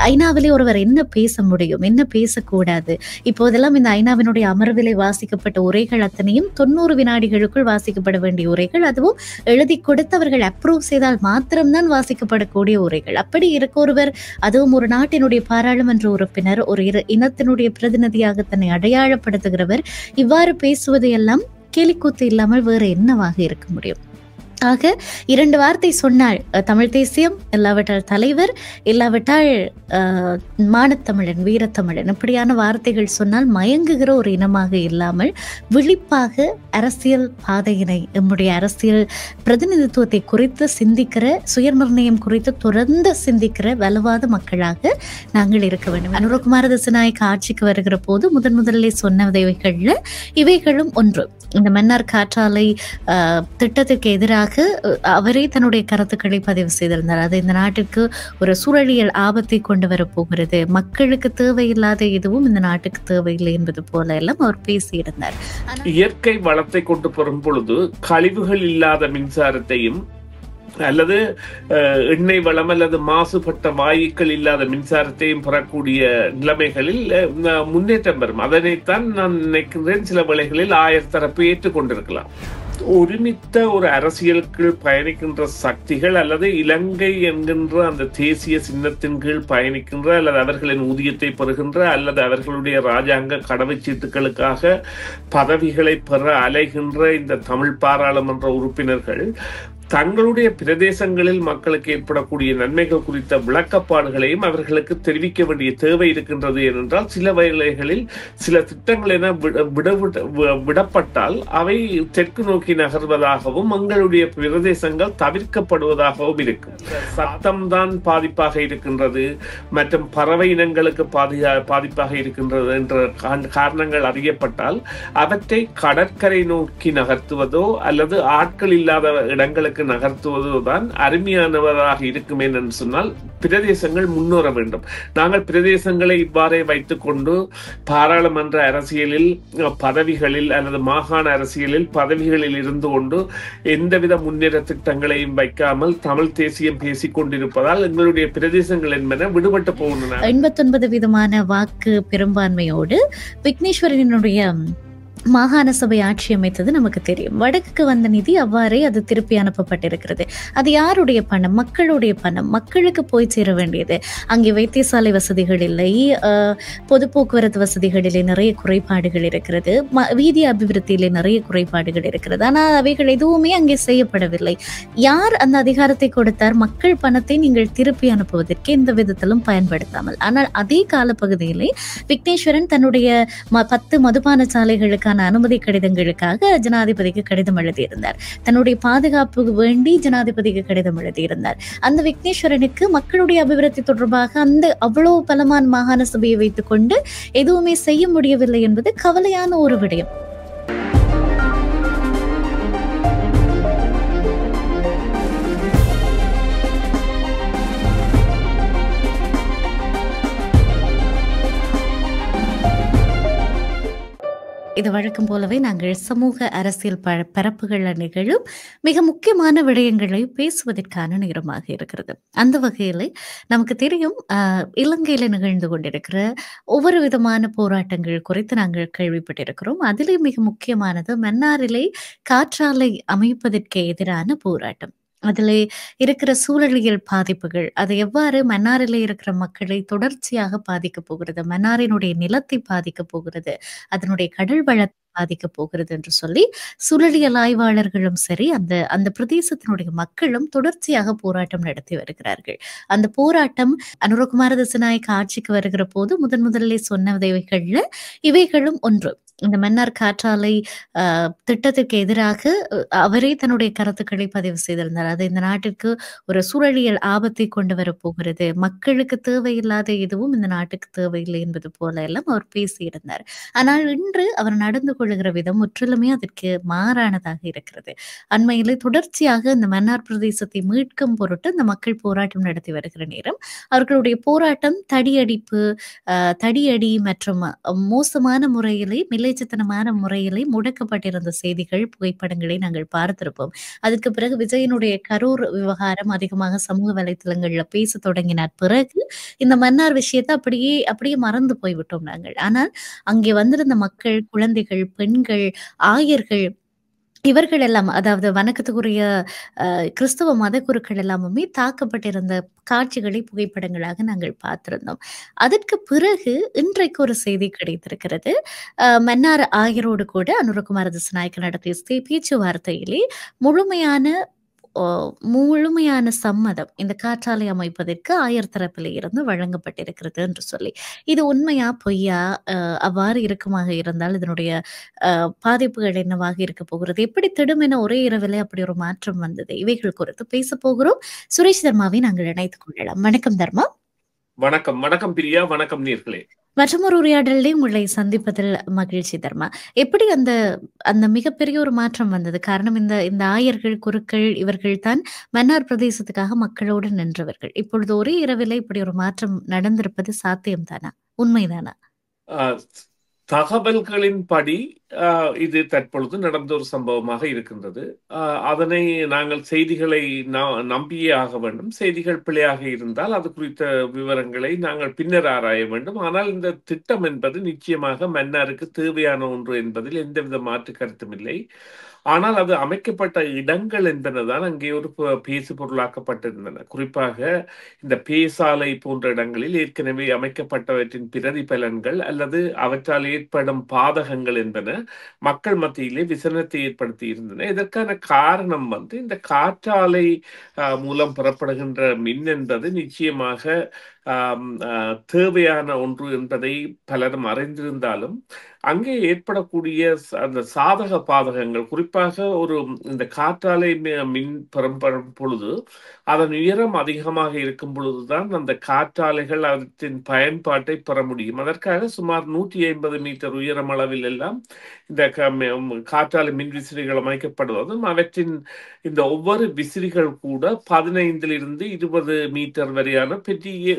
ஐநாவிலே ஒருவர் என்ன பேச முடியும், என்ன பேசக்கூடாது? இப்போதெல்லாம் இந்த ஐநாவினுடைய அமர்விலே வாசிக்கப்பட்ட உரைகள் அத்தனையும் 90 வினாடிகளுக்குள் வாசிக்கப்பட வேண்டிய உரைகள். அதுவும் எழுதி கொடுத்து அவர்கள் அப்ரூவ் செய்தால் மாத்திரம்தான் வாசிக்கப்படக்கூடிய உரைகள். அப்படி இருக்க ஒருவர், அதுவும் ஒரு நாட்டினுடைய பாராளுமன்ற உறுப்பினர், ஒரு இனத்தினுடைய பிரதிநிதியாக தன்னை அடையாளப்படுத்துகிறவர் இவ்வாறு பேசுவது எல்லாம் கேலிக்கூத்து இல்லாமல் வேறு என்னவாக இருக்க முடியும்? ஆக 2 வார்த்தை சொன்னால் தமிழ் தேசியம், இல்லாவிட்டால் தலைவர், இல்லாவிட்டால் மானத்தமிழன், வீரத்தமிழன், இப்படியான வார்த்தைகள் சொன்னால் மயங்குகிற ஒரு இனமாக இல்லாமல் விழிப்பாக அரசியல் பாதையினை, நம்முடைய அரசியல் பிரதிநிதித்துவத்தை குறித்து சிந்திக்கிற, சுயநிர்ணயம் குறித்து தொடர்ந்து சிந்திக்கிற வலுவாத மக்களாக நாங்கள் இருக்க வேண்டும். அனுரகுமார திசாநாயக்க ஆட்சிக்கு வருகிற போது முதலிலே சொன்னவைகள்ல இவைகளும் ஒன்று. இந்த மன்னார் காற்றாலை திட்டத்திற்கு எதிராக அவரே தன்னுடைய கருத்துக்களை பதிவு செய்திருந்தார். அது இந்த நாட்டிற்கு ஒரு சூழலியல் ஆபத்தை கொண்டு வரப்போகிறது, மக்களுக்கு தேவையில்லாத எதுவும் இந்த நாட்டுக்கு தேவையில்லை என்பது போல எல்லாம் அவர் பேசியிருந்தார். இயற்கை வளத்தை கொண்டு வரும் பொழுது கழிவுகள் இல்லாத மின்சாரத்தையும் அல்லது எண்ணெய் வளம் அல்லது மாசுபட்ட வாயுக்கள் இல்லாத மின்சாரத்தையும் பெறக்கூடிய நிலைமைகளில் முன்னேற்றம் பெறும். அதனைத்தான் நான் நினைக்கிறேன் சில வேளைகளில் ஆயர்தரப்பு ஏற்றுக்கொண்டிருக்கலாம். ஒருமித்த ஒரு அரசியலுக்கு பயணிக்கின்ற சக்திகள் அல்லது இலங்கை என்கின்ற அந்த தேசிய சின்னத்தின் கீழ் பயணிக்கின்ற அல்லது அவர்களின் ஊதியத்தை பெறுகின்ற அல்லது அவர்களுடைய ராஜாங்க கடவுச்சீட்டுகளுக்காக பதவிகளை பெற அலைகின்ற இந்த தமிழ் பாராளுமன்ற உறுப்பினர்கள் தங்களுடைய பிரதேசங்களில் மக்களுக்கு ஏற்படக்கூடிய நன்மைகள் குறித்த விளக்கப்பாடுகளையும் அவர்களுக்கு தெரிவிக்க வேண்டிய தேவை இருக்கின்றது. ஏனென்றால் சில வேளைகளில் சில திட்டங்கள் என விடப்பட்டால் அவை தெற்கு நோக்கி நகர்வதாகவும் எங்களுடைய பிரதேசங்கள் தவிர்க்கப்படுவதாகவும் இருக்கும். சத்தம்தான் பாதிப்பாக இருக்கின்றது மற்றும் பறவை இனங்களுக்கு பாதிப்பாக இருக்கின்றது என்ற காரணங்கள் அறியப்பட்டால் அவற்றை கடற்கரை நோக்கி நகர்த்துவதோ அல்லது ஆட்கள் இல்லாத இடங்களுக்கு நகர்த்துவதுதான் அருமையானவராக இருக்கும் என்று சொன்னால் பிரதேசங்கள் முன்னேற வேண்டும். நாங்கள் பிரதேசங்களை இவ்வாறே வைத்துக் கொண்டு பாராளுமன்ற அரசியலில் பதவிகளில் அல்லது மாகாண அரசியலில் பதவிகளில் இருந்து கொண்டு எந்தவித முன்னேற்ற திட்டங்களையும் வைக்காமல் தமிழ் தேசியம் பேசிக் கொண்டிருப்பதால் எங்களுடைய பிரதேசங்கள் என்பன விடுபட்டு போகின்றன. 89% வாக்கு பெரும்பான்மையோடு விக்னேஸ்வரனுடைய மாகாண சபை ஆட்சி அமைத்தது நமக்கு தெரியும். வடக்குக்கு வந்த நிதி அவ்வாறே அது திருப்பி அனுப்பப்பட்டிருக்கிறது. அது யாருடைய பணம்? மக்களுடைய பணம். மக்களுக்கு போய் சேர வேண்டியது. அங்கே வைத்தியசாலை வசதிகள் இல்லை, பொது போக்குவரத்து வசதிகளிலே நிறைய குறைபாடுகள் இருக்கிறது, வீதி அபிவிருத்தியிலே நிறைய குறைபாடுகள் இருக்கிறது. ஆனால் அவைகள் எதுவுமே அங்கே செய்யப்படவில்லை. யார் அந்த அதிகாரத்தை கொடுத்தார்? மக்கள் பணத்தை நீங்கள் திருப்பி அனுப்புவதற்கு எந்த விதத்திலும் பயன்படுத்தாமல். ஆனால் அதே காலப்பகுதியிலே விக்னேஸ்வரன் தன்னுடைய 10 மதுபான சாலைகளுக்கு அனுமதி கடிதங்களுக்காக ஜனாதிபதிக்கு கடிதம் எழுதியிருந்தார். தன்னுடைய பாதுகாப்புக்கு வேண்டி ஜனாதிபதிக்கு கடிதம் எழுதியிருந்தார். அந்த விக்னேஸ்வரனுக்கு மக்களுடைய அபிவிருத்தி தொடர்பாக அந்த அவ்வளவு பலமான மாகாண சபையை வைத்துக் கொண்டு எதுவுமே செய்ய முடியவில்லை என்பது கவலையான ஒரு விடயம். இது வழக்கம் போலவே நாங்கள் சமூக அரசியல் பரப்புகளில் நிகழும் மிக முக்கியமான விடயங்களை பேசுவதற்கான நேரமாக இருக்கிறது. அந்த வகையில் நமக்கு தெரியும், இலங்கையில் நிகழ்ந்து கொண்டிருக்கிற ஒவ்வொரு விதமான போராட்டங்கள் குறித்து நாங்கள் கேள்விப்பட்டிருக்கிறோம். அதிலே மிக முக்கியமானது மன்னாரிலே காற்றாலை அமைப்பதற்கு எதிரான போராட்டம். அதில் இருக்கிற சூழலியல் பாதிப்புகள், அது எவ்வாறு மன்னாரிலே இருக்கிற மக்களை தொடர்ச்சியாக பாதிக்க போகிறது, மன்னாரினுடைய நிலத்தை பாதிக்க போகிறது, அதனுடைய கடல் வளத்தை பாதிக்க போகிறது என்று சொல்லி சூழலியல் ஆய்வாளர்களும் சரி, அந்த பிரதேசத்தினுடைய மக்களும் தொடர்ச்சியாக போராட்டம் நடத்தி வருகிறார்கள். அந்த போராட்டம் அனுரகுமார திசாநாயக்க ஆட்சிக்கு வருகிற போது முதலிலே சொன்னவைகள்ல இவைகளும் ஒன்று. இந்த மன்னார் காற்றாலை திட்டத்திற்கு எதிராக அவரே தன்னுடைய கருத்துக்களை பதிவு செய்திருந்தார். அது இந்த நாட்டிற்கு ஒரு சூழலியல் ஆபத்தை கொண்டு வரப்போகிறது, மக்களுக்கு தேவையில்லாத எதுவும் இந்த நாட்டுக்கு தேவையில்லை என்பது போல எல்லாம் அவர் பேசியிருந்தார். ஆனால் இன்று அவர் நடந்து கொள்ளுகிற விதம் முற்றிலுமே அதற்கு மாறானதாக இருக்கிறது. அண்மையிலே தொடர்ச்சியாக இந்த மன்னார் பிரதேசத்தை மீட்கும் பொருட்டு இந்த மக்கள் போராட்டம் நடத்தி வருகிற நேரம் அவர்களுடைய போராட்டம் தடியடி மற்றும் மோசமான முறையிலே விளைச்சுத்தனமான முறையிலே முடக்கப்பட்டிருந்த செய்திகள், புகைப்படங்களை நாங்கள் பார்த்திருப்போம். அதுக்கு பிறகு விஜயனுடைய கரூர் விவகாரம் அதிகமாக சமூக வலைத்தளங்கள்ல பேசத் தொடங்கினார் பிறகு, இந்த மன்னார் விஷயத்த அப்படியே அப்படியே மறந்து போய்விட்டோம் நாங்கள். ஆனால் அங்கே வந்திருந்த மக்கள், குழந்தைகள், பெண்கள், ஆயர்கள் இவர்கள் எல்லாம் அதாவது வணக்கத்துக்குரிய கிறிஸ்தவ மதகுருக்கள் எல்லாமுமே தாக்கப்பட்டிருந்த காட்சிகளை புகைப்படங்களாக நாங்கள் பார்த்திருந்தோம். அதற்கு பிறகு இன்றைக்கு ஒரு செய்தி கிடைத்திருக்கிறது. மன்னார் ஆயரோடு கூட அனுரகுமார திசாநாயக்க நடத்திய பேச்சுவார்த்தையிலே முழுமையான ஓ முழுமையான சம்மதம் இந்த காற்றாலை அமைப்பதற்கு ஆயர் தரப்பிலே இருந்து வழங்கப்பட்டிருக்கிறது என்று சொல்லி. இது உண்மையா? பொய்யா? அவ்வாறு இருக்குமாக இருந்தால் இதனுடைய பாதிப்புகள் என்னவாக இருக்கப் போகிறது? எப்படி திடுமென ஒரே இரவிலே அப்படி ஒரு மாற்றம் வந்தது? இவைகள் குறித்து பேசப் போகிறோம். சுரேஷ் தர்மாவை நாங்கள் இணைத்துக் கொள்ளலாம். வணக்கம் தர்மா. வணக்கம் வணக்கம் பிரியா. வணக்கம் நேர்களே. மற்றொரு உரையாடலிலே உங்களை சந்திப்பதில் மகிழ்ச்சி தர்மா. எப்படி அந்த அந்த மிகப்பெரிய ஒரு மாற்றம் வந்தது? காரணம் இந்த இந்த ஆயர்கள், குருக்கள் இவர்கள் தான் மன்னார் பிரதேசத்துக்காக மக்களோடு நின்றவர்கள். இப்பொழுது ஒரே இரவிலே இப்படி ஒரு மாற்றம் நடந்திருப்பது சாத்தியம் தானா? உண்மைதானா? தகவல்களின்படி இது தற்பொழுது நடந்த ஒரு சம்பவமாக இருக்கின்றது. அதனை நாங்கள் செய்திகளை நம்பியே ஆக வேண்டும். செய்திகள் பிழையாக இருந்தால் அது குறித்த விவரங்களை நாங்கள் பின்னர் ஆராய வேண்டும். ஆனால் இந்த திட்டம் என்பது நிச்சயமாக மன்னாருக்கு தேவையான ஒன்று என்பதில் எந்தவித மாற்று கருத்தும் இல்லை. ஆனால் அது அமைக்கப்பட்ட இடங்கள் என்பதுதான் அங்கே ஒரு பேசு பொருளாக்கப்பட்டிருந்தன. குறிப்பாக இந்த பேசாலை போன்ற இடங்களில் ஏற்கனவே அமைக்கப்பட்டவற்றின் பிரதிபலன்கள் அல்லது அவற்றால் ஏற்படும் பாதகங்கள் என்பன மக்கள் மத்தியிலே விசனத்தை ஏற்படுத்தி இருந்தன. இதற்கான காரணம் இந்த காற்றாலை மூலம் பெறப்படுகின்ற மின் என்பது நிச்சயமாக தேவையான ஒன்று என்பதை பலரும் அறிந்திருந்தாலும் அங்கே ஏற்படக்கூடிய அந்த சாதக பாதகங்கள், குறிப்பாக இந்த காற்றாலை மின் பெறப்படும் பொழுது அதன் உயரம் அதிகமாக இருக்கும் பொழுதுதான் அந்த காற்றாலைகள் அவற்றின் பயன்பாட்டை பெற முடியும். அதற்காக சுமார் 150 மீட்டர் உயரம் அளவில் எல்லாம் இந்த காற்றாலை மின் விசிறிகள் அமைக்கப்படுவதும் அவற்றின் இந்த ஒவ்வொரு விசிறிகள் கூட 15 to 20 மீட்டர் வரையான பெரிய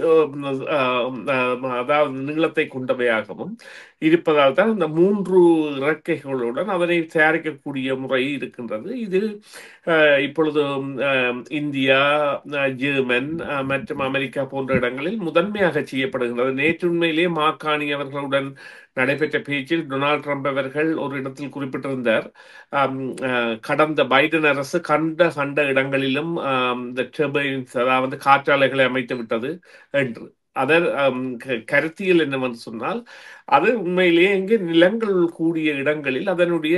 அதாவது நீளத்தை கொண்டவையாகவும் இருப்பதால் தான் இந்த 3 இறக்கைகளுடன் அதனை தயாரிக்கக்கூடிய முறை இருக்கின்றது. இது இப்பொழுது இந்தியா, ஜெர்மன் மற்றும் அமெரிக்கா போன்ற இடங்களில் முதன்மையாக செய்யப்படுகின்றது. நேற்று உண்மையிலேயே மாக்காணி அவர்களுடன் நடைபெற்ற பேச்சில் டொனால்ட் ட்ரம்ப் அவர்கள் ஒரு இடத்தில் குறிப்பிட்டிருந்தார், கடந்த பைடன் அரசு கண்ட இடங்களிலும் இந்த டர்பைன்ஸ் அதாவது காற்றாலைகளை அமைத்து விட்டது என்று. அதன் கருத்தியல் என்னவென்று சொன்னால் அது உண்மையிலேயே இங்கே நிலங்கள் கூடிய இடங்களில் அதனுடைய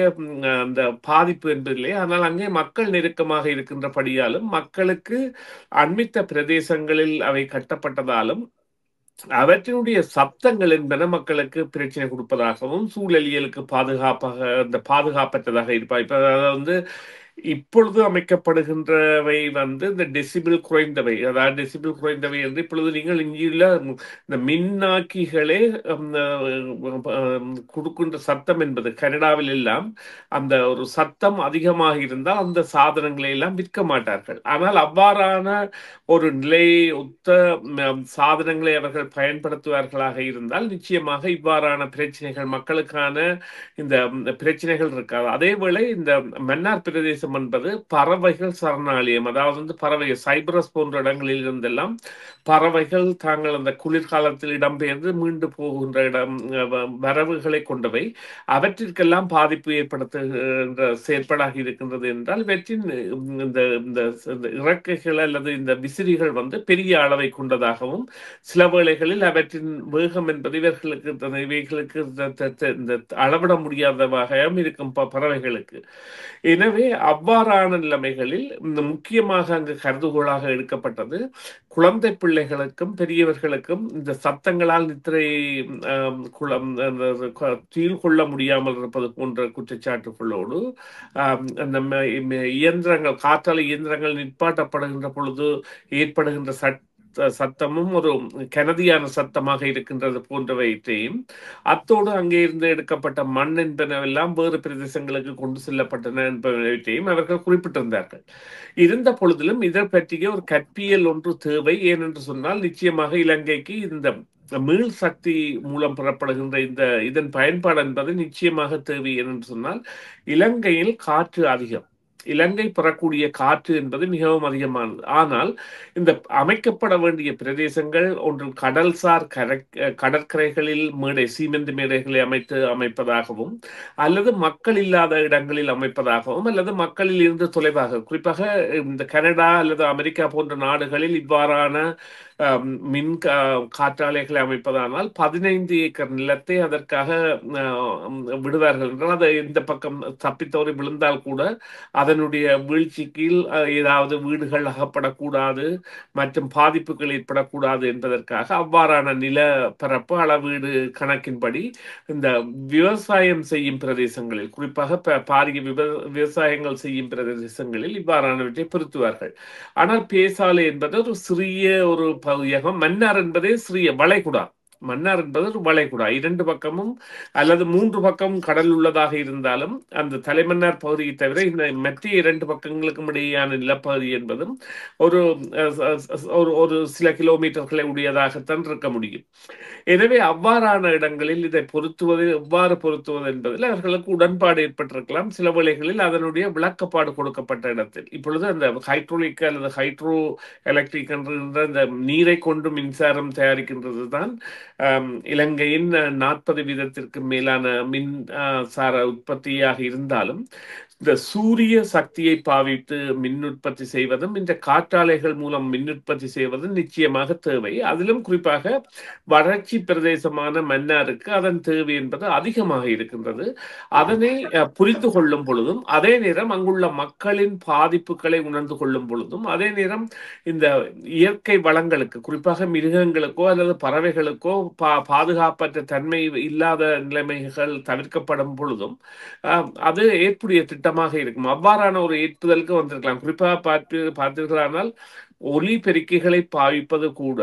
அந்த பாதிப்பு என்பதில்லை. ஆனால் அங்கே மக்கள் நெருக்கமாக இருக்கின்றபடியாலும் மக்களுக்கு அண்மித்த பிரதேசங்களில் அவை கட்டப்பட்டதாலும் அவற்றினுடைய சப்தங்கள் என்பன மக்களுக்கு பிரச்சனை கொடுப்பதாகவும் சூழலியலுக்கு பாதுகாப்பற்றதாக இருப்பார். இப்ப இப்பொழுது அமைக்கப்படுகின்றவை இந்த டெசிபிள் குறைந்தவை, அதாவது டெசிபிள் குறைந்தவை என்று இப்பொழுது நீங்கள் இங்குள்ள இந்த மின்னாக்கிகளே கொடுக்கின்ற சத்தம் என்பது கனடாவில் எல்லாம் அந்த ஒரு சத்தம் அதிகமாக இருந்தால் அந்த சாதனங்களை எல்லாம் விற்க மாட்டார்கள். ஆனால் அவ்வாறான ஒரு நிலையை ஒத்த சாதனங்களை அவர்கள் பயன்படுத்துவார்களாக இருந்தால் நிச்சயமாக இவ்வாறான பிரச்சனைகள் மக்களுக்கான இந்த பிரச்சனைகள் இருக்காது. அதேவேளை இந்த மன்னார் பிரதேசம் என்பது பறவைகள் சரணாலயம், அதாவது பறவைகள் சைப்ரஸ் போன்ற இடங்களில் இருந்தெல்லாம் பறவைகள் தாங்கள் அந்த குளிர்காலத்தில் இடம்பெயர்ந்து மீண்டு போகின்ற வரவுகளை கொண்டவை. அவற்றிற்கெல்லாம் பாதிப்பு ஏற்படுத்துகின்ற செயற்பாடாக இருக்கின்றது என்றால் இவற்றின் இந்த இறக்கைகள் அல்லது இந்த விசிறிகள் பெரிய அளவை கொண்டதாகவும் சில வேளைகளில் அவற்றின் வேகம் என்பது இவைகளுக்கு இந்த அளவிட முடியாதவாகவும் இருக்கும் பறவைகளுக்கு. எனவே அவ்வாறான நிலைமைகளில் இந்த முக்கியமாக அங்கு கருதுகோளாக எடுக்கப்பட்டது குழந்தை பிள்ளைகளுக்கும் பெரியவர்களுக்கும் இந்த சத்தங்களால் நித்திரை தீல் கொள்ள முடியாமல் இருப்பது போன்ற குற்றச்சாட்டுகளோடு அந்த இயந்திரங்கள் காற்றாலை இயந்திரங்கள் நிற்பாட்டப்படுகின்ற பொழுது ஏற்படுகின்ற சத்தமும் ஒரு கனதியான சத்தமாக இருக்கின்றது போன்றவற்றையும் அத்தோடு அங்கே இருந்து எடுக்கப்பட்ட மண் என்பனவெல்லாம் வேறு பிரதேசங்களுக்கு கொண்டு செல்லப்பட்டன என்பவற்றையும் அவர்கள் குறிப்பிட்டிருந்தார்கள். இருந்த பொழுதிலும் இதை பற்றிய ஒரு கற்பியல் ஒன்று தேவை. ஏனென்று சொன்னால் நிச்சயமாக இலங்கைக்கு இந்த மீள் சக்தி மூலம் பெறப்படுகின்ற இதன் பயன்பாடு என்பது நிச்சயமாக தேவை என்று சொன்னால், இலங்கையில் காற்று அதிகம். இலங்கை பெறக்கூடிய காற்று என்பது மிகவும் அதிகமானது. ஆனால் இந்த அமைக்கப்பட வேண்டிய பிரதேசங்கள் ஒன்று கடல்சார் கடற்கரைகளில் சீமெந்து மேடைகளை அமைப்பதாகவும், அல்லது மக்கள் இல்லாத இடங்களில் அமைப்பதாகவும், அல்லது மக்களில் இருந்து தொலைவாக, குறிப்பாக இந்த கனடா அல்லது அமெரிக்கா போன்ற நாடுகளில் இவ்வாறான மின் காற்றாலைகளை அமைப்பதானால் 15 ஏக்கர் நிலத்தை அதற்காக விடுவார்கள் என்றால், அதை இந்த பக்கம் தப்பித்தவரை விழுந்தால் கூட அதனுடைய வீழ்ச்சிக்கு ஏதாவது வீடுகள் அகப்படக்கூடாது மற்றும் பாதிப்புகள் ஏற்படக்கூடாது என்பதற்காக அவ்வாறான நிலப்பரப்பு அளவீடு கணக்கின்படி இந்த விவசாயம் செய்யும் பிரதேசங்களில், குறிப்பாக பாரிய விவசாயங்கள் செய்யும் பிரதேசங்களில் இவ்வாறானவற்றை பொருத்துவார்கள். ஆனால் பேசாலை என்பது ஒரு சிறிய ஒரு பகுதியாக, மன்னார் என்பதே சிறிய வளைகுடா. மன்னார் என்பது ஒரு வளைகுடா. 2 பக்கமும் அல்லது 3 பக்கமும் கடல் உள்ளதாக இருந்தாலும் அந்த தலைமன்னார் பகுதியை தவிர இந்த மற்ற 2 பக்கங்களுக்கும் இடையேயான நிலப்பகுதி என்பதும் ஒரு சில கிலோமீட்டர்களை உடையதாகத்தான் இருக்க முடியும். எனவே அவ்வாறான இடங்களில் இதை எவ்வாறு பொருத்துவது என்பதில் அவர்களுக்கு உடன்பாடு ஏற்பட்டிருக்கலாம். சில வேளைகளில் அதனுடைய விளக்கப்பாடு கொடுக்கப்பட்ட இடத்தில். இப்பொழுது அந்த ஹைட்ரோலிக் அல்லது ஹைட்ரோ எலக்ட்ரிக் என்ற இந்த நீரை கொண்டு மின்சாரம் தயாரிக்கின்றது தான் இலங்கையின் 40% மேலான மின்சார உற்பத்தியாக இருந்தாலும், இந்த சூரிய சக்தியை பாவித்து மின் உற்பத்தி செய்வதும் இந்த காற்றாலைகள் மூலம் மின் உற்பத்தி செய்வதும் நிச்சயமாக தேவை. அதிலும் குறிப்பாக வறட்சி பிரதேசமான மன்னாருக்கு அதன் தேவை என்பது அதிகமாக இருக்கின்றது. அதனை புரிந்து கொள்ளும் பொழுதும், அதே நேரம் அங்குள்ள மக்களின் பாதிப்புகளை உணர்ந்து கொள்ளும் பொழுதும், அதே நேரம் இந்த இயற்கை வளங்களுக்கு, குறிப்பாக மிருகங்களுக்கோ அல்லது பறவைகளுக்கோ பாதுகாப்பற்ற தன்மை இல்லாத நிலைமைகள் தவிர்க்கப்படும் பொழுதும் அது ஏற்புடைய திட்டமாக இருக்கும். அவ்வாறான ஒரு ஏற்புதலுக்கு வந்திருக்கலாம். குறிப்பாக பார்த்தீர்களானால் ஒலி பெருக்கிகளை பாவிப்பது கூட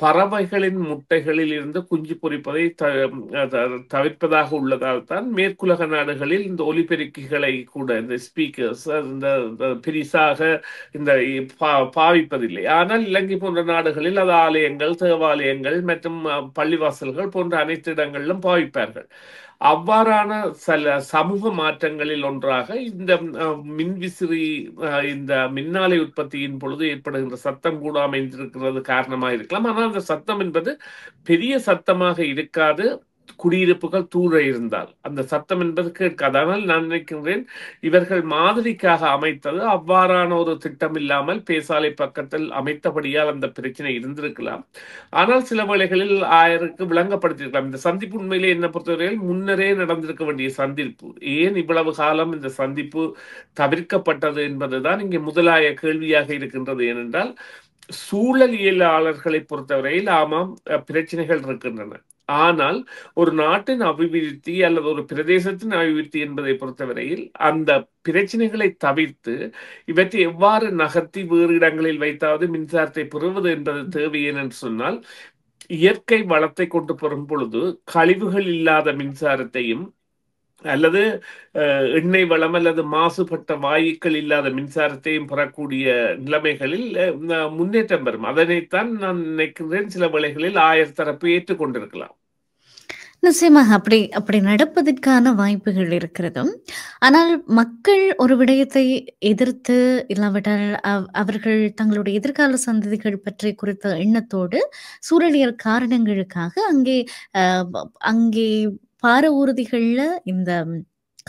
பறவைகளின் முட்டைகளில் இருந்து குஞ்சு பொரிப்பதை தவிர்ப்பதாக உள்ளதால் தான் மேற்குலக நாடுகளில் இந்த ஒலிபெருக்கிகளை கூட இந்த ஸ்பீக்கர்ஸ் பெரிசாக இந்த பாவிப்பதில்லை. ஆனால் இலங்கை போன்ற நாடுகளில் அது ஆலயங்கள், தேவாலயங்கள் மற்றும் பள்ளிவாசல்கள் போன்ற அனைத்து இடங்களிலும் பாவிப்பார்கள். அவ்வாறான சில சமூக மாற்றங்களில் ஒன்றாக இந்த மின்விசிறி இந்த மின்னாலை உற்பத்தியின் பொழுது ஏற்படுகின்ற சத்தம் கூட அமைந்திருக்கிறது காரணமாக இருக்கலாம். ஆனால் அந்த சத்தம் என்பது பெரிய சத்தமாக இருக்காது. குடியிருப்புகள் தூர இருந்தால் அந்த சத்தம் என்பது கேட்காது. ஆனால் நான் நினைக்கின்றேன் இவர்கள் மாதிரிக்காக அமைத்தது அவ்வாறான ஒரு திட்டம் இல்லாமல் பேசாலை பக்கத்தில் அமைத்தபடியால் அந்த பிரச்சனை இருந்திருக்கலாம். ஆனால் சில வேளைகளில் ஆயருக்கு விளங்கப்படுத்தியிருக்கலாம். இந்த சந்திப்பு உண்மையிலே என்ன பொறுத்தவரையில் முன்னரே நடந்திருக்க வேண்டிய சந்திப்பு. ஏன் இவ்வளவு காலம் இந்த சந்திப்பு தவிர்க்கப்பட்டது என்பதுதான் இங்கே முதலாய கேள்வியாக இருக்கின்றது. ஏனென்றால் சூழலியலாளர்களை பொறுத்தவரையில் ஆமாம் பிரச்சனைகள் இருக்கின்றன. ஆனால் ஒரு நாட்டின் அபிவிருத்தி அல்லது ஒரு பிரதேசத்தின் அபிவிருத்தி என்பதை பொறுத்தவரையில் அந்த பிரச்சனைகளை தவிர்த்து இவற்றை எவ்வாறு நகர்த்தி வேறு இடங்களில் வைத்தாவது மின்சாரத்தை பெறுவது என்பது தேவை. என்று சொன்னால் இயற்கை வளத்தை கொண்டு பெறும் பொழுது கழிவுகள் இல்லாத மின்சாரத்தையும் அல்லது எண்ணெய் வளம் அல்லது மாசுபட்ட வாயுக்கள் இல்லாத மின்சாரத்தையும் பெறக்கூடிய நிலைமைகளில் முன்னேற்றம் பெறும். அதனைத்தான் நான் நினைக்கிறேன் சில வேளைகளில் தரப்பு ஏற்றுக்கொண்டிருக்கலாம். நிச்சயமாக அப்படி நடப்பதற்கான வாய்ப்புகள் இருக்கிறதும். ஆனால் மக்கள் ஒரு விடயத்தை எதிர்த்து இல்லாவிட்டால் அவர்கள் தங்களுடைய எதிர்கால சந்ததிகள் பற்றி குறித்த எண்ணத்தோடு சூழலியல் காரணங்களுக்காக அங்கே பார ஊர்திகள்ல இந்த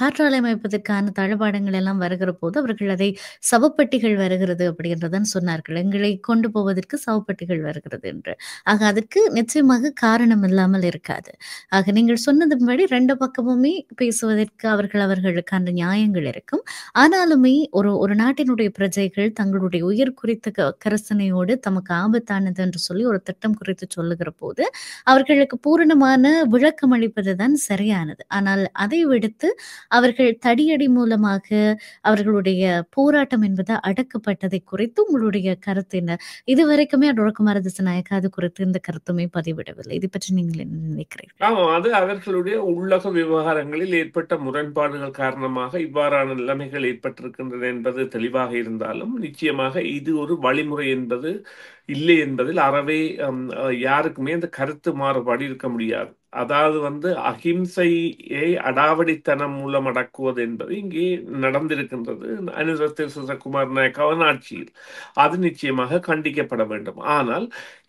காற்றாலை அமைப்பதற்கான தளபாடங்கள் எல்லாம் வருகிற போது அவர்கள் அதை சவப்பெட்டிகள் வருகிறது அப்படின்றதான் சொன்னார்கள். எங்களை கொண்டு போவதற்கு சவப்பெட்டிகள் வருகிறது என்று. ஆக அதற்கு நிச்சயமாக காரணம் இல்லாமல் இருக்காது. ஆக நீங்கள் சொன்னதுபடி 2 பக்கமுமே பேசுவதற்கு அவர்களுக்கான நியாயங்கள் இருக்கும். ஆனாலுமே ஒரு நாட்டினுடைய பிரஜைகள் தங்களுடைய உயிர் குறித்த கரசனையோடு தமக்கு ஆபத்தானது என்று சொல்லி ஒரு திட்டம் குறித்து சொல்லுகிற போது அவர்களுக்கு பூரணமான விளக்கம் அளிப்பதுதான் சரியானது. ஆனால் அதை விடுத்து அவர்கள் தடியடி மூலமாக அவர்களுடைய போராட்டம் என்பது அடக்கப்பட்டதை குறித்து உங்களுடைய கருத்து என்ன? இதுவரைக்குமே அனுரகுமார திசாநாயக்கா அது குறித்து எந்த கருத்துமே பதிவிடவில்லை. இதை பற்றி நீங்கள் என்ன நினைக்கிறீர்கள்? ஆமா, அது அவர்களுடைய உள்ளக விவகாரங்களில் ஏற்பட்ட முரண்பாடுகள் காரணமாக இவ்வாறான நிலைமைகள் ஏற்பட்டிருக்கின்றன என்பது தெளிவாக இருந்தாலும், நிச்சயமாக இது ஒரு வழிமுறை என்பது இல்லை என்பதில் அறவே யாருக்குமே அந்த கருத்து மாறுபாடு இருக்க முடியாது. அதாவது அகிம்சையை அடாவடித்தனம் மூலம் அடக்குவது என்பது இங்கே நடந்திருக்கின்றது அனுர குமார் நாயக்காவின் ஆட்சியில். அது நிச்சயமாக கண்டிக்கப்பட வேண்டும். ஆனால்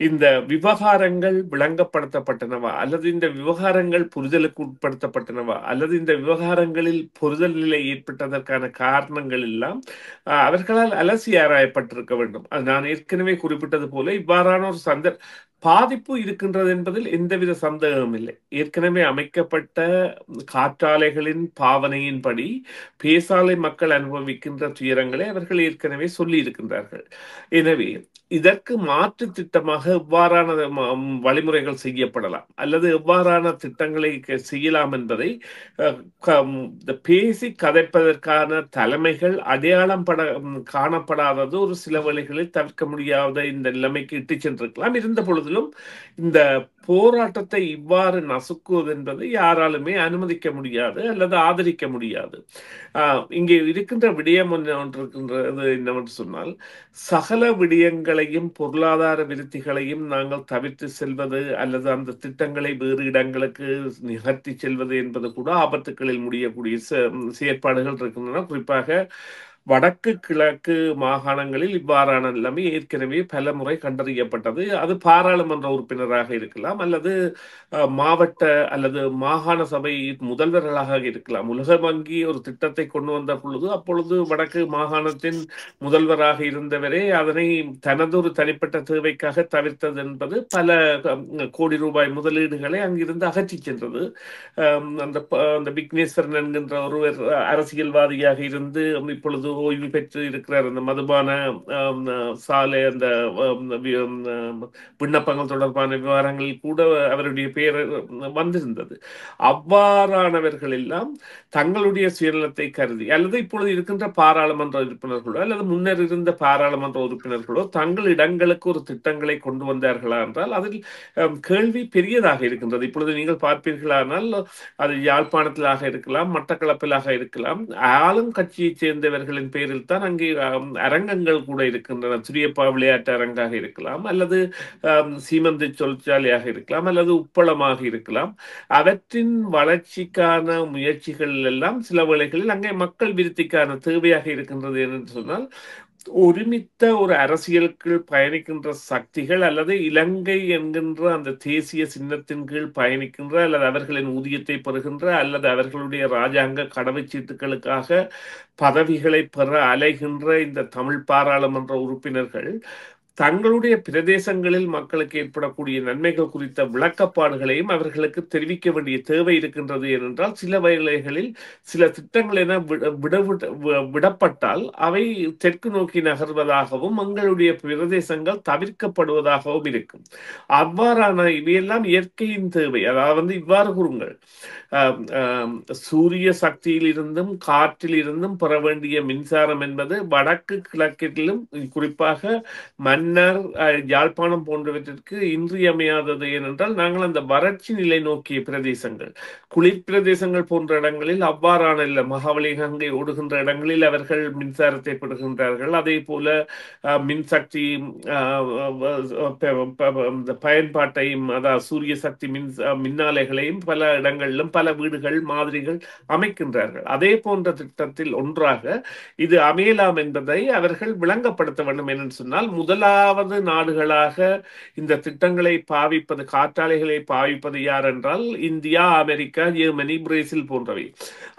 இந்த விவகாரங்கள் விளங்கப்படுத்தப்பட்டனவா, அல்லது இந்த விவகாரங்கள் புரிதலுக்கு உட்படுத்தப்பட்டனவா, அல்லது இந்த விவகாரங்களில் புரிதல் நிலை ஏற்பட்டதற்கான காரணங்கள் எல்லாம் அவர்களால் அலசி ஆராயப்பட்டிருக்க வேண்டும். அது நான் ஏற்கனவே குறிப்பிட்டது போல இவ்வாறான ஒரு பாதிப்பு இருக்கின்றது என்பதில் எந்தவித சந்தேகமும் இல்லை. ஏற்கனவே அமைக்கப்பட்ட காற்றாலைகளின் பாவனையின்படி பேசாலை மக்கள் அனுபவிக்கின்ற துயரங்களை அவர்கள் ஏற்கனவே சொல்லி இருக்கின்றார்கள். எனவே இதற்கு மாற்று திட்டமாக எவ்வாறான வழிமுறைகள் செய்யப்படலாம், அல்லது எவ்வாறான திட்டங்களை செய்யலாம் என்பதை பேசி கதைப்பதற்கான தலைமைகள் அடையாளம் காணப்படாதது ஒரு சில வழிகளில் தவிர்க்க முடியாத இந்த நிலைமைக்கு இட்டு சென்றிருக்கலாம். இருந்த பொழுதிலும் இந்த போராட்டத்தை இவ்வாறு நசுக்குவது என்பதை யாராலுமே அனுமதிக்க முடியாது அல்லது ஆதரிக்க முடியாது. இங்கே இருக்கின்ற விடயம் ஒன்று இருக்கின்றது என்னவென்று சொன்னால், சகல விடயங்களையும் பொருளாதார விருத்திகளையும் நாங்கள் தவிர்த்து செல்வது அல்லது அந்த திட்டங்களை வேறு இடங்களுக்கு நிகழ்த்தி செல்வது என்பது கூட ஆபத்துக்களில் முடியக்கூடிய செயற்பாடுகள் இருக்கின்றன. குறிப்பாக வடக்கு கிழக்கு மாகாணங்களில் இவ்வாறான நிலைமை ஏற்கனவே பல முறை கண்டறியப்பட்டது. அது பாராளுமன்ற உறுப்பினராக இருக்கலாம், அல்லது மாவட்ட அல்லது மாகாண சபை முதல்வர்களாக இருக்கலாம். உலக வங்கி ஒரு திட்டத்தை கொண்டு வந்த பொழுது அப்பொழுது வடக்கு மாகாணத்தின் முதல்வராக இருந்தவரே அதனை தனதொரு தனிப்பட்ட தேவைக்காக தவிர்த்தது என்பது பல கோடி ரூபாய் முதலீடுகளை அங்கிருந்து அகற்றி சென்றது. அந்த விக்னேஸ்வரன் என்கின்ற ஒருவர் அரசியல்வாதியாக இருந்து இப்பொழுது ஓய்வு பெற்று இருக்கிறார். அந்த மதுபான சாலை அந்த விண்ணப்பங்கள் தொடர்பான விவகாரங்களில் கூட அவருடைய பெயர் வந்திருந்தது. அவ்வாறானவர்கள் எல்லாம் தங்களுடைய சுயநலத்தை கருதி அல்லது இப்பொழுது இருக்கின்ற பாராளுமன்ற உறுப்பினர்களோ அல்லது முன்னர் இருந்த பாராளுமன்ற உறுப்பினர்களோ தங்கள் இடங்களுக்கு ஒரு திட்டங்களை கொண்டு வந்தார்களா என்றால் அதில் கேள்வி பெரியதாக இருக்கின்றது. இப்பொழுது நீங்கள் பார்ப்பீர்களானால் அது யாழ்ப்பாணத்திலாக இருக்கலாம், மட்டக்களப்பிலாக இருக்கலாம், ஆளும் கட்சியைச் சேர்ந்தவர்களின் பேரில் தான் அங்கே அரங்கங்கள் கூட இருக்கின்றன. சுரியப்பா விளையாட்டு அரங்காக இருக்கலாம், அல்லது சீமந்தி தொழிற்சாலையாக இருக்கலாம், அல்லது உப்பளமாக இருக்கலாம். அவற்றின் வளர்ச்சிக்கான முயற்சிகள் எல்லாம் சில வேளைகளில் அங்கே மக்கள் விருத்திக்கான தேவையாக இருக்கின்றது என்று சொன்னால், ஒருமித்த ஒரு அரசியலுக்கு பயணிக்கின்ற சக்திகள் அல்லது இலங்கை என்கின்ற அந்த தேசிய சின்னத்தின் கீழ் பயணிக்கின்ற அல்லது அவர்களின் ஊதியத்தை பெறுகின்ற அல்லது அவர்களுடைய ராஜாங்க கடவுச்சீட்டுகளுக்காக பதவிகளை பெற அலைகின்ற இந்த தமிழ் பாராளுமன்ற உறுப்பினர்கள் தங்களுடைய பிரதேசங்களில் மக்களுக்கு ஏற்படக்கூடிய நன்மைகள் குறித்த விளக்கப்பாடுகளையும் அவர்களுக்கு தெரிவிக்க வேண்டிய தேவை இருக்கின்றது. ஏனென்றால் சில வேளைகளில் சில திட்டங்கள் என விடப்பட்டால் அவை தெற்கு நோக்கி நகர்வதாகவும் எங்களுடைய பிரதேசங்கள் தவிர்க்கப்படுவதாகவும் இருக்கும். அவ்வாறான இவையெல்லாம் இயற்கையின் தேவை. அதாவது இவ்வாறு கூறுங்கள், சூரிய சக்தியில் இருந்தும் காற்றில் இருந்தும் பெற வேண்டிய மின்சாரம் என்பது வடக்கு கிழக்கிலும் குறிப்பாக மன்னர் யாழ்ப்பாணம் போன்றவற்றிற்கு இன்றியமையாதது. ஏனென்றால் நாங்கள் அந்த வறட்சி நிலை நோக்கிய பிரதேசங்கள், குளிர் பிரதேசங்கள் போன்ற இடங்களில் அவ்வாறான இல்லை. மகாவலி கங்கை ஓடுகின்ற இடங்களில் அவர்கள் மின்சாரத்தை பெறுகின்றார்கள். அதே போல மின்சக்தி பயன்பாட்டையும் அதாவது சூரிய சக்தி மின்னாலைகளையும் பல இடங்களிலும் பல வீடுகள் மாதிரிகள் அமைக்கின்றார்கள். அதே போன்ற திட்டத்தில் ஒன்றாக இது அமையலாம் என்பதை அவர்கள் விளங்கப்படுத்த வேண்டும். என்று சொன்னால் முதலாவது நாடுகளாக இந்த திட்டங்களை பாவிப்பது, காற்றாலைகளை பாவிப்பது யார் என்றால் இந்தியா, அமெரிக்கா, ஜெர்மனி, பிரேசில் போன்றவை.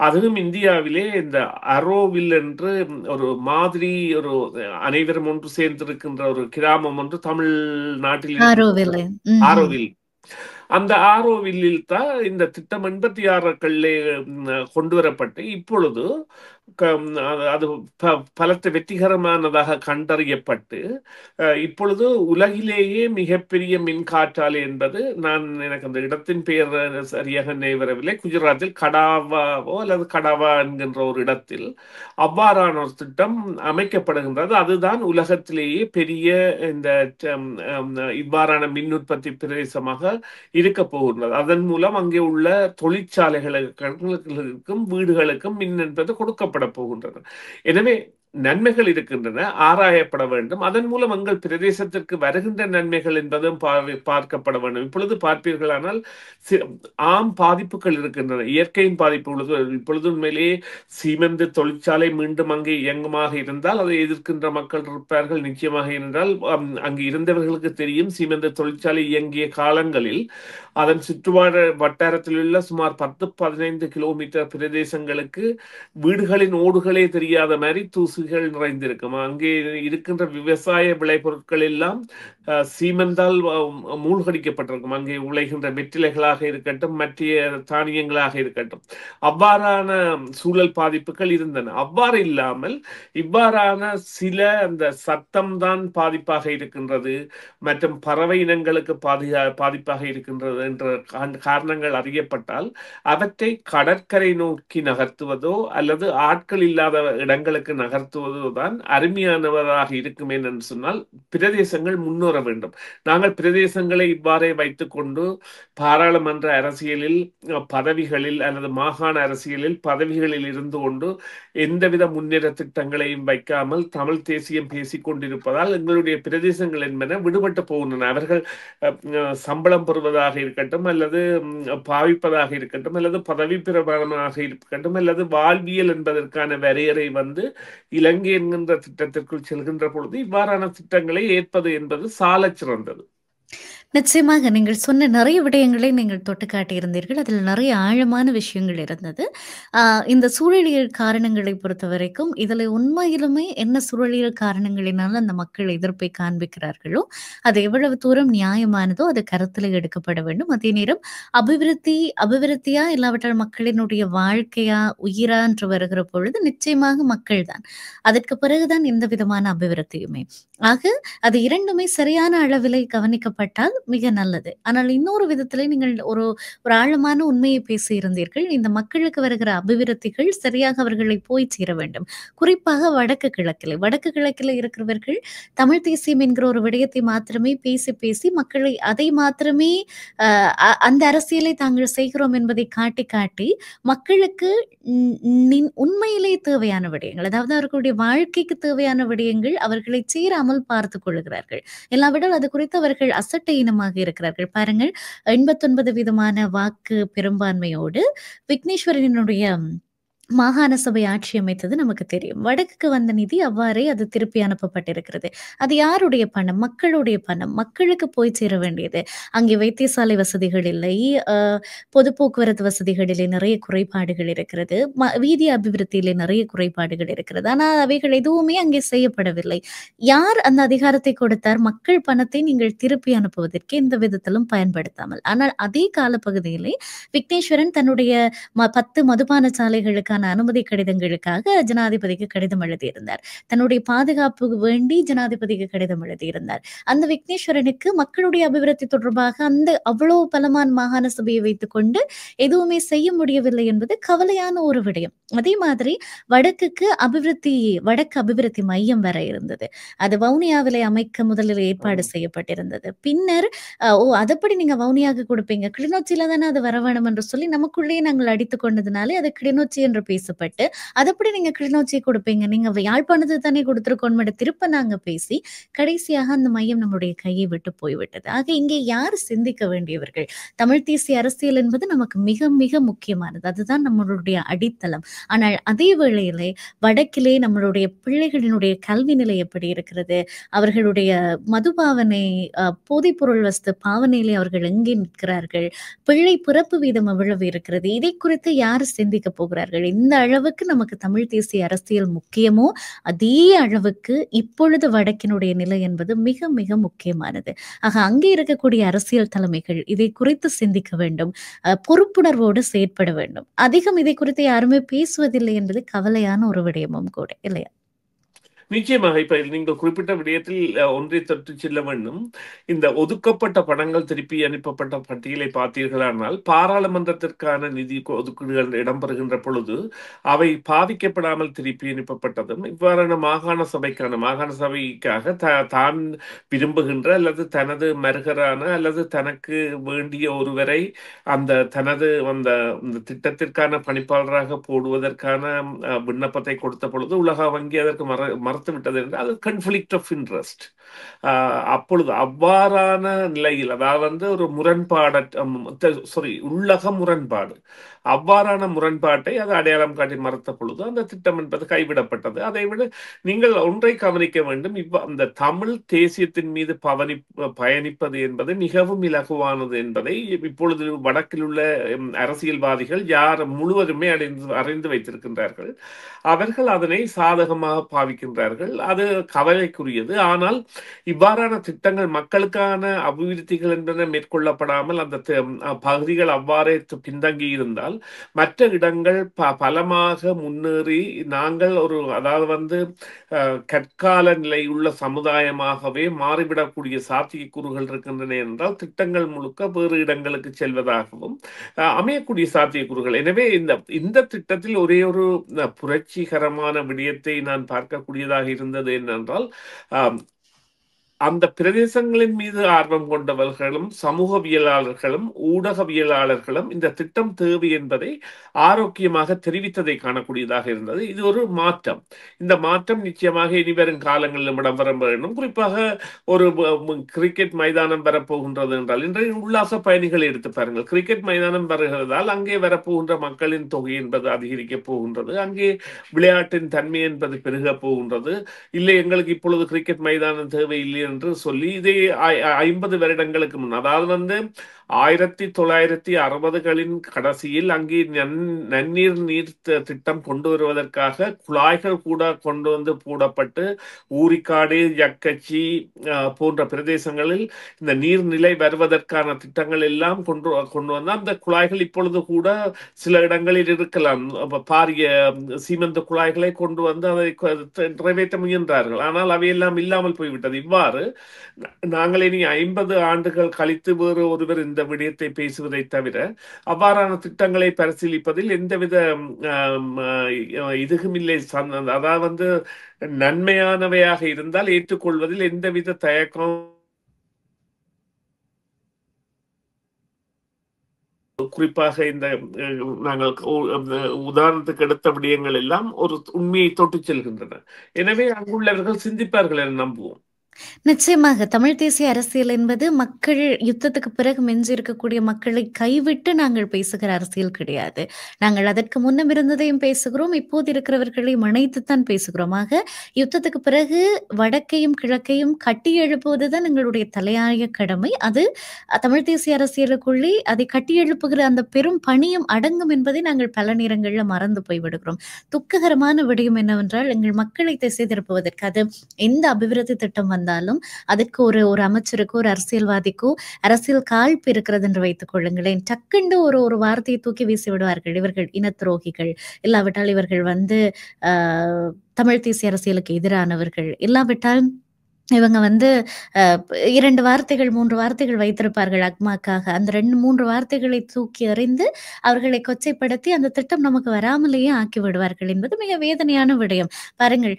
அதுவும் இந்தியாவிலே இந்த அரோவில் என்று ஒரு மாதிரி ஒரு அனைவரும் ஒன்று சேர்ந்திருக்கின்ற ஒரு கிராமம் ஒன்று தமிழ் நாட்டில் ஆரோவில். அந்த ஆரோவில்லில் தான் இந்த திட்டம் 86களிலே கொண்டு வரப்பட்டு இப்பொழுது அது பலத்த வெற்றிகரமானதாக கண்டறியப்பட்டு இப்பொழுது உலகிலேயே மிகப்பெரிய மின் காற்றாலை என்பது, எனக்கு அந்த இடத்தின் பெயர் சரியாக நினைவரவில்லை, குஜராத்தில் கடாவாவோ அல்லது கடாவா என்கின்ற ஒரு இடத்தில் அவ்வாறான ஒரு திட்டம் அமைக்கப்படுகின்றது. அதுதான் உலகத்திலேயே பெரிய இந்த இவ்வாறான மின் உற்பத்தி பிரதேசமாக இருக்க போகின்றது. அதன் மூலம் அங்கே உள்ள தொழிற்சாலைகளுக்கும் வீடுகளுக்கும் மின் என்பது கொடுக்கப்பட போகின்றது. எனவே நன்மைகள் இருக்கின்றன, ஆராயப்பட வேண்டும். அதன் மூலம் எங்கள் பிரதேசத்திற்கு வருகின்ற நன்மைகள் என்பதும் பார்க்கப்பட வேண்டும். இப்பொழுது பார்ப்பீர்களானால் ஆம் பாதிப்புகள் இருக்கின்றன, இயற்கையின் பாதிப்பு உள்ளது. இப்பொழுது உண்மையிலேயே சீமெந்து தொழிற்சாலை மீண்டும் அங்கே இயங்குமாக இருந்தால் அதை எதிர்க்கின்ற மக்கள் இருப்பார்கள் நிச்சயமாக. இருந்தால் அங்கு இருந்தவர்களுக்கு தெரியும், சீமெந்து தொழிற்சாலை இயங்கிய காலங்களில் அதன் சுற்றுவார வட்டாரத்தில் உள்ள சுமார் 10-15 கிலோமீட்டர் பிரதேசங்களுக்கு வீடுகளின் ஓடுகளே தெரியாத மாதிரி தூசுகள் நிறைந்திருக்கும். அங்கே இருக்கின்ற விவசாய விளைபொருட்கள் எல்லாம் சீமெந்தால் மூழ்கடிக்கப்பட்டிருக்கும். அங்கே விளைகின்ற வெற்றிலைகளாக இருக்கட்டும், மற்ற தானியங்களாக இருக்கட்டும், அவ்வாறான சூழல் பாதிப்புகள் இருந்தன. அவ்வாறு இல்லாமல் இவ்வாறான சில அந்த சத்தம் தான் பாதிப்பாக இருக்கின்றது மற்றும் பறவை இனங்களுக்கு பாதிப்பாக இருக்கின்றது என்ற காரணங்கள் அறியப்பட்டால் அவற்றை கடற்கரை நோக்கி நகர்த்துவதோ அல்லது ஆட்கள் இல்லாத இடங்களுக்கு நகர்த்துவதோ தான் அருமையானவராக இருக்குமே என்று சொன்னால் பிரதேசங்கள் முன்னேற வேண்டும். நாங்கள் பிரதேசங்களை இவ்வாறே வைத்துக் கொண்டு பாராளுமன்ற அரசியலில் பதவிகளில் அல்லது மாகாண அரசியலில் பதவிகளில் இருந்து கொண்டு எந்தவித முன்னேற்ற திட்டங்களையும் வைக்காமல் தமிழ் தேசியம் பேசிக் கொண்டிருப்பதால் எங்களுடைய பிரதேசங்கள் என்பன விடுபட்டு போகின்றன. அவர்கள் சம்பளம் பெறுவதாக இருக்கட்டும் அல்லது பாவிப்பதாக இருக்கட்டும் அல்லது பதவி பிரபலமாக இருக்கட்டும் அல்லது வாழ்வியல் என்பதற்கான வரையறை இலங்கை என்கின்ற திட்டத்திற்குள் செல்கின்ற பொழுது இவ்வாறான திட்டங்களை ஏற்பது என்பது சாலச் சிறந்தது. நிச்சயமாக நீங்கள் சொன்ன நிறைய விடயங்களை நீங்கள் தொட்டு காட்டியிருந்தீர்கள். அதில் நிறைய ஆழமான விஷயங்கள் இருந்தது. இந்த சூழலியல் காரணங்களை பொறுத்தவரைக்கும் இதில் உண்மையிலுமே என்ன சூழலியல் காரணங்களினால அந்த மக்கள் எதிர்ப்பை காண்பிக்கிறார்களோ அது எவ்வளவு தூரம் நியாயமானதோ அது கருத்தில் எடுக்கப்பட வேண்டும். அதே நேரம் அபிவிருத்தியா இல்லாவிட்டால் மக்களினுடைய வாழ்க்கையா உயிரா என்று வருகிற பொழுது நிச்சயமாக மக்கள் தான், அதற்கு பிறகுதான் எந்த விதமான அபிவிருத்தியுமே. ஆக அது இரண்டுமே சரியான அளவிலே கவனிக்கப்பட்டால் மிக நல்லது. ஆனால் இன்னொரு விதத்திலே நீங்கள் ஒரு ஆழமான உண்மையை பேசியிருந்தீர்கள். இந்த மக்களுக்கு வருகிற அபிவிருத்திகள் சரியாக அவர்களை போய் சேர வேண்டும். குறிப்பாக வடக்கு கிழக்கில் இருக்கிறவர்கள் தமிழ் தேசியம் என்கிற ஒரு விடயத்தை மாத்திரமே பேசி மக்களை அதை மாத்திரமே அந்த அரசியலை தாங்கள் செய்கிறோம் என்பதை காட்டி மக்களுக்கு உண்மையிலே தேவையான விடயங்கள், அதாவது அவர்களுடைய வாழ்க்கைக்கு தேவையான விடயங்கள் அவர்களை சேராமல் பார்த்துக் கொள்கிறார்கள். இல்லாவிட்டால் அது குறித்து அவர்கள் அசட்டை இனமாக இருக்கிறார்கள். பாருங்கள், 89% வாக்கு பெரும்பான்மையோடு விக்னேஸ்வரனுடைய மாகாண சபை ஆட்சி அமைத்தது நமக்கு தெரியும். வடக்குக்கு வந்த நிதி அவ்வாறே அது திருப்பி அனுப்பப்பட்டிருக்கிறது. அது யாருடைய பணம்? மக்களுடைய பணம். மக்களுக்கு போய் சேர வேண்டியது. அங்கே வைத்தியசாலை வசதிகள் இல்லை, பொது போக்குவரத்து வசதிகளிலே நிறைய குறைபாடுகள் இருக்கிறது, வீதி அபிவிருத்தியிலே நிறைய குறைபாடுகள் இருக்கிறது. ஆனால் அவைகள் எதுவுமே அங்கே செய்யப்படவில்லை. யார் அந்த அதிகாரத்தை கொடுத்தார்? மக்கள் பணத்தை நீங்கள் திருப்பி அனுப்புவதற்கு எந்த விதத்திலும் பயன்படுத்தாமல். ஆனால் அதே காலப்பகுதியிலே விக்னேஸ்வரன் தன்னுடைய 10 மதுபான சாலைகளுக்கு அனுமதி கடிதங்களுக்காக ஜனாதிபதிக்கு கடிதம் எழுதியிருந்தார். தன்னுடைய பாதுகாப்பு வேண்டி ஜனாதிபதிக்கு கடிதம் எழுதியிருந்தார். அந்த விக்னேஸ்வரனுக்கு மக்களுடைய அபிவிருத்தி தொடர்பாக அந்த அவ்வளவு பலமான மாகாண சபையை வைத்துக் கொண்டு எதுவுமே செய்ய முடியவில்லை என்பது கவலையான ஒரு விடயம். அதே மாதிரி வடக்கு அபிவிருத்தி மையம் வர இருந்தது. அது வவுனியாவிலே அமைக்க முதலில் ஏற்பாடு செய்யப்பட்டிருந்தது. பின்னர் அதப்படி நீங்க வவுனியாவுக்கு கொடுப்பீங்க, கிளிநொச்சியில தானே அது வர வேணும் என்று சொல்லி நமக்குள்ளேயே நாங்கள் அடித்துக் கொண்டதுனாலே அது கிளிநொச்சி என்று பேசப்பட்டு அதப்படி நீங்க கிளிநொச்சியை கொடுப்பீங்க, நீங்க யாழ்ப்பாணத்தை தானே கொடுத்திருக்கோம் திருப்ப நாங்க பேசி கடைசியாக அந்த மையம் நம்முடைய கையை விட்டு போய்விட்டது. ஆக இங்கே யார் சிந்திக்க வேண்டியவர்கள்? தமிழ் தேசிய அரசியல் என்பது நமக்கு மிக மிக முக்கியமானது. அதுதான் நம்மளுடைய அடித்தளம். ஆனால் அதே வேளையிலே வடக்கிலே நம்மளுடைய பிள்ளைகளினுடைய கல்வி நிலை எப்படி இருக்கிறது, அவர்களுடைய மதுபாவனை போதைப்பொருள் வஸ்து பாவனையிலே அவர்கள் எங்கே நிற்கிறார்கள், பிள்ளை பிறப்பு வீதம் எவ்வளவு இருக்கிறது, இதை குறித்து யார் சிந்திக்க போகிறார்கள்? எந்த அளவுக்கு நமக்கு தமிழ் தேசிய அரசியல் முக்கியமோ அதே அளவுக்கு இப்பொழுது வடக்கினுடைய நிலை என்பது மிக மிக முக்கியமானது. ஆக அங்கே இருக்கக்கூடிய அரசியல் தலைமைகள் இதை குறித்து சிந்திக்க வேண்டும். பொறுப்புணர்வோடு செயற்பட வேண்டும். அதிகம் இதை குறித்து யாருமே பேசுவதில்லை என்பது கவலையான ஒரு விடயமும் கூட இல்லையா? நிச்சயமாக இப்ப நீங்கள் குறிப்பிட்ட விடயத்தில் ஒன்றை தொட்டு செல்ல வேண்டும். இந்த ஒதுக்கப்பட்ட பணங்கள் திருப்பி அனுப்பப்பட்ட பட்டியலை பார்த்தீர்களானால் பாராளுமன்றத்திற்கான நிதி ஒதுக்கீடுகள் இடம்பெறுகின்ற பொழுது அவை பாவிக்கப்படாமல் திருப்பி அனுப்பப்பட்டதும் இவ்வாறான மாகாண சபைக்காக தான் விரும்புகின்ற அல்லது தனது மருகரான அல்லது தனக்கு வேண்டிய ஒருவரை தனது இந்த திட்டத்திற்கான பணிப்பாளராக போடுவதற்கான விண்ணப்பத்தை கொடுத்த பொழுது உலக வங்கி அதற்கு மறுத்து விட்டது என்று அது கன்ஃப்ளிக்ட் ஆஃப் இன்ட்ரெஸ்ட். அப்பொழுது அவ்வாறான நிலையில் அதாவது ஒரு உள்ளக முரண்பாடு, அவ்வாறான முரண்பாட்டை அது அடையாளம் காட்டி மறுத்த பொழுது அந்த திட்டம் என்பது கைவிடப்பட்டது. அதை விட நீங்கள் ஒன்றை கவனிக்க வேண்டும். அந்த தமிழ் தேசியத்தின் மீது பயணிப்பது என்பது மிகவும் இலகுவானது என்பதை இப்பொழுது வடக்கில் உள்ள அரசியல்வாதிகள் முழுவதுமே அறிந்து வைத்திருக்கின்றார்கள். அவர்கள் அதனை சாதகமாக பாவிக்கின்றார்கள். அது கவலைக்குரியது. ஆனால் இவ்வாறான திட்டங்கள் மக்களுக்கான அபிவிருத்திகள் என்பன மேற்கொள்ளப்படாமல் அந்த பகுதிகள் அவ்வாறே பின்தங்கி இருந்தால் மற்ற இடங்கள் பலமாக முன்னேறி நாங்கள் கற்கால நிலையுள்ள சமுதாயமாகவே மாறிவிடக்கூடிய சாத்தியக்கூறுகள் இருக்கின்றன என்றால் திட்டங்கள் முழுக்க வேறு இடங்களுக்கு செல்வதாகவும் அமையக்கூடிய சாத்தியக்கூறுகள். எனவே இந்த திட்டத்தில் ஒரே ஒரு புரட்சிகரமான விடயத்தை நான் பார்க்கக்கூடியதாக இருந்தது என்னென்றால் அந்த பிரதேசங்களின் மீது ஆர்வம் கொண்டவர்களும் சமூகவியலாளர்களும் ஊடகவியலாளர்களும் இந்த திட்டம் தேவை என்பதை ஆரோக்கியமாக தெரிவித்ததை காணக்கூடியதாக இருந்தது. இது ஒரு மாற்றம். இந்த மாற்றம் நிச்சயமாக இனிவரும் காலங்களிலும் இடம்பெற வேண்டும். குறிப்பாக ஒரு கிரிக்கெட் மைதானம் வரப்போகின்றது என்றால் இன்றைய உல்லாச பயணிகளை எடுத்து பாருங்கள். கிரிக்கெட் மைதானம் வருகிறதால் அங்கே வரப்போகின்ற மக்களின் தொகை என்பது அதிகரிக்கப் போகின்றது. அங்கே விளையாட்டின் தன்மை என்பது பெருக போகின்றது. இல்லை எங்களுக்கு இப்பொழுது கிரிக்கெட் மைதானம் தேவையில்லை என்று சொல்லி இதை 50 வருடங்களுக்கு முன் அதாவது 1960களின் கடைசியில் அங்கே நன்னீர் நீர் திட்டம் கொண்டு வருவதற்காக குழாய்கள் கூட கொண்டு வந்து போடப்பட்டு ஊரிக்காடு யக்கச்சி போன்ற பிரதேசங்களில் இந்த நீர்நிலை வருவதற்கான திட்டங்கள் எல்லாம் கொண்டு வந்து அந்த குழாய்கள் இப்பொழுது கூட சில இடங்களில் இருக்கலாம். பாரிய சீமெந்த குழாய்களை கொண்டு வந்து அதை நிறைவேற்ற முயன்றார்கள். ஆனால் அவையெல்லாம் இல்லாமல் போய்விட்டது. இவ்வாறு நாங்கள் இனி 50 ஆண்டுகள் கழித்து வேறு ஒருவர் இந்த விடயத்தை பேசுவதை தவிர அவ்வாறான திட்டங்களை பரிசீலிப்பதில் எந்தவித இதுவும் இல்லை. அதாவது நன்மையானவையாக இருந்தால் ஏற்றுக்கொள்வதில் எந்தவித தயக்கம். குறிப்பாக நாங்கள் உதாரணத்துக்கு எடுத்த விடயங்கள் எல்லாம் ஒரு உண்மையை தொட்டு செல்கின்றன. எனவே அங்குள்ளவர்கள் சிந்திப்பார்கள் என நம்புவோம். நிச்சயமாக தமிழ் தேசிய அரசியல் என்பது மக்கள் யுத்தத்துக்கு பிறகு மிஞ்சி இருக்கக்கூடிய மக்களை கைவிட்டு நாங்கள் பேசுகிற அரசியல் கிடையாது. நாங்கள் அதற்கு முன்னம் இருந்ததையும் பேசுகிறோம், இப்போது இருக்கிறவர்களையும் இணைத்துத்தான் பேசுகிறோம். ஆக யுத்தத்துக்கு பிறகு வடக்கையும் கிழக்கையும் கட்டி எழுப்புவதுதான் எங்களுடைய தலையாய கடமை. அது தமிழ் தேசிய அரசியலுக்குள்ளே அதை கட்டி எழுப்புகிற அந்த பெரும் பணியும் அடங்கும் என்பதை நாங்கள் பல நேரங்களில் மறந்து போய்விடுகிறோம். துக்ககரமான விடயம் என்னவென்றால் எங்கள் மக்களை திசை திருப்புவதற்கு அது எந்த அபிவிருத்தி திட்டம் வந்தாலும் அதுக்கு ஒரு அமைச்சருக்கோ ஒரு அரசியல்வாதிக்கோ அரசியல் காழ்ப்பு இருக்கிறது என்று வைத்துக் கொள்ளுங்களேன். டக்குண்டு ஒரு வார்த்தையை தூக்கி வீசி விடுவார்கள். இவர்கள் இன துரோகிகள், இல்லாவிட்டால் இவர்கள் தமிழ் தேசிய அரசியலுக்கு எதிரானவர்கள், இல்லாவிட்டால் இவங்க 2 வார்த்தைகள் 3 வார்த்தைகள் வைத்திருப்பார்கள் அக்மாக்காக. அந்த 2-3 வார்த்தைகளை தூக்கி எறிந்து அவர்களை கொச்சைப்படுத்தி அந்த திட்டம் நமக்கு வராமலேயே ஆக்கி விடுவார்கள் என்பது மிக வேதனையான விடயம். பாருங்கள்,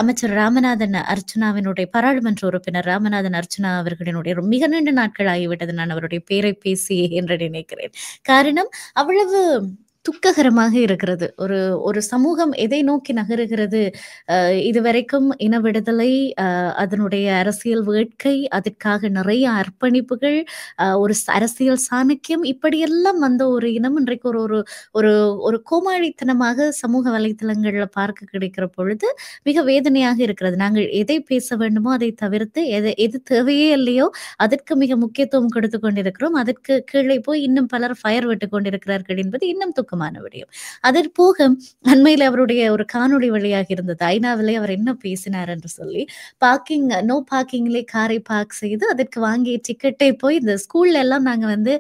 அமைச்சர் ராமநாதன் அர்ச்சுனாவினுடைய பாராளுமன்ற உறுப்பினர் ராமநாதன் அர்ச்சுனா அவர்களினுடைய மிக நீண்ட நாட்கள் ஆகிவிட்டது நான் அவருடைய பேரை பேசி என்று நினைக்கிறேன். காரணம் அவ்வளவு துக்ககரமாக இருக்கிறது. ஒரு சமூகம் எதை நோக்கி நகருகிறது? இதுவரைக்கும் இன விடுதலை, அதனுடைய அரசியல் வேட்கை, அதற்காக நிறைய அர்ப்பணிப்புகள், ஒரு அரசியல் சாணக்கியம், இப்படியெல்லாம் வந்த ஒரு இனம் இன்றைக்கு ஒரு கோமாளித்தனமாக சமூக வலைத்தளங்கள்ல பார்க்க கிடைக்கிற பொழுது மிக வேதனையாக இருக்கிறது. நாங்கள் எதை பேச வேண்டுமோ அதை தவிர்த்து எது தேவையே இல்லையோ அதற்கு மிக முக்கியத்துவம் கொடுத்து கொண்டிருக்கிறோம். அதற்கு கீழே போய் இன்னும் பலர் ஃபயர் விட்டு கொண்டிருக்கிறார்கள் என்பது இன்னும் துக்கம் நோக்கமான விடயம். அதற்போக அண்மையில அவருடைய ஒரு காணொளி வெளியாகி இருந்தது. ஐநாவிலே அவர் என்ன பேசினார் என்று சொல்லி, நோ பார்க்கிங்லே காரை பார்க் செய்து அதற்கு வாங்கிய டிக்கெட்டை போய் இந்த ஸ்கூல்ல எல்லாம் நாங்க வந்து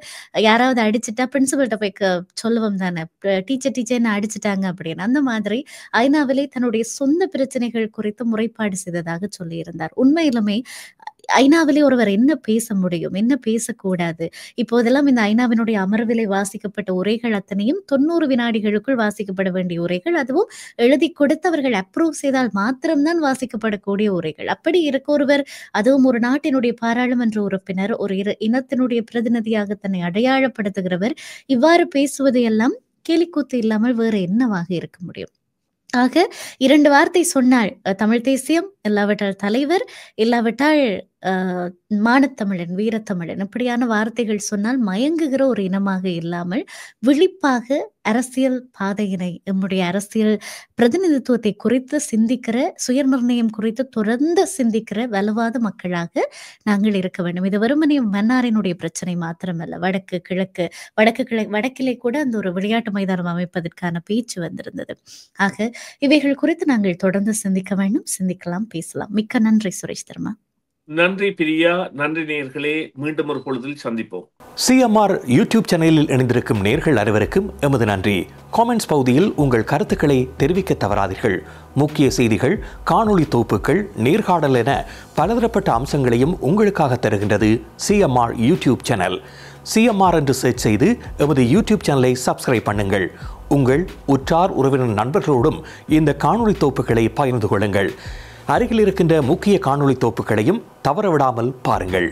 யாராவது அடிச்சுட்டா பிரின்சிபல்ட்ட போய் சொல்லுவோம் தானே, டீச்சர்ன்னு அடிச்சுட்டாங்க அப்படின்னு. அந்த மாதிரி ஐநாவிலே தன்னுடைய சொந்த பிரச்சனைகள் குறித்து முறைப்பாடு செய்ததாக சொல்லியிருந்தார். உண்மையிலுமே ஐநாவிலே ஒருவர் என்ன பேச முடியும், என்ன பேசக்கூடாது? இப்போதெல்லாம் இந்த ஐநாவினுடைய அமர்விலே வாசிக்கப்பட்ட உரைகள் அத்தனையும் 90 வினாடிகளுக்குள் வாசிக்கப்பட வேண்டிய உரைகள். அதுவும் எழுதி கொடுத்தவர்கள் அப்ரூவ் செய்தால் மாத்திரம்தான் வாசிக்கப்படக்கூடிய உரைகள். அப்படி இருக்க ஒருவர், அதுவும் ஒரு நாட்டினுடைய பாராளுமன்ற உறுப்பினர், ஒரு இனத்தினுடைய பிரதிநிதியாக தன்னை அடையாளப்படுத்துகிறவர் இவ்வாறு பேசுவது எல்லாம் கேலிக்கூத்து இல்லாமல் வேறு என்னவாக இருக்க முடியும்? ஆக 2 வார்த்தை சொன்னாள், தமிழ் தேசியம், இல்லாவிட்டால் தலைவர், இல்லாவிட்டால் மானத்தமிழன், வீரத்தமிழன், இப்படியான வார்த்தைகள் சொன்னால் மயங்குகிற ஒரு இனமாக இல்லாமல் விழிப்பாக அரசியல் பாதையினை, நம்முடைய அரசியல் பிரதிநிதித்துவத்தை குறித்து சிந்திக்கிற, சுயநிர்ணயம் குறித்து தொடர்ந்து சிந்திக்கிற வலுவாத மக்களாக நாங்கள் இருக்க வேண்டும். இது வெறுமனே மன்னாரினுடைய பிரச்சனை மாத்திரமல்ல. வடக்கிலே கூட அந்த ஒரு விளையாட்டு மைதானம் அமைப்பதற்கான பேச்சு வந்திருந்தது. ஆக இவைகள் குறித்து நாங்கள் தொடர்ந்து சிந்திக்க வேண்டும், சிந்திக்கலாம், பேசலாம். மிக்க நன்றி சுரேஷ் தர்மா. நன்றி பிரியா, நன்றி நேயர்களே. மீண்டும் ஒரு பொழுதில் சந்திப்போம். சிஎம்ஆர் யூடியூப் சேனலில் இணைந்திருக்கும் நேயர்கள் அனைவருக்கும் எமது நன்றி. காமெண்ட்ஸ் பகுதியில் உங்கள் கருத்துக்களை தெரிவிக்க தவறாதீர்கள். முக்கிய செய்திகள், காணொளி தொகுப்புகள், நேர்காணல் என பலதரப்பட்ட அம்சங்களையும் உங்களுக்காக தருகின்றது சிஎம்ஆர் யூடியூப் சேனல். சிஎம்ஆர் என்று சர்ச் செய்து எமது யூடியூப் சேனலை சப்ஸ்கிரைப் பண்ணுங்கள். உங்கள் உற்றார் உறவினர் நண்பர்களோடும் இந்த காணொளி தொகுப்புகளை பகிர்ந்து கொள்ளுங்கள். அருகில் இருக்கின்ற முக்கிய காணொளி தொகுப்புகளையும் தவறவிடாமல் பாருங்கள்.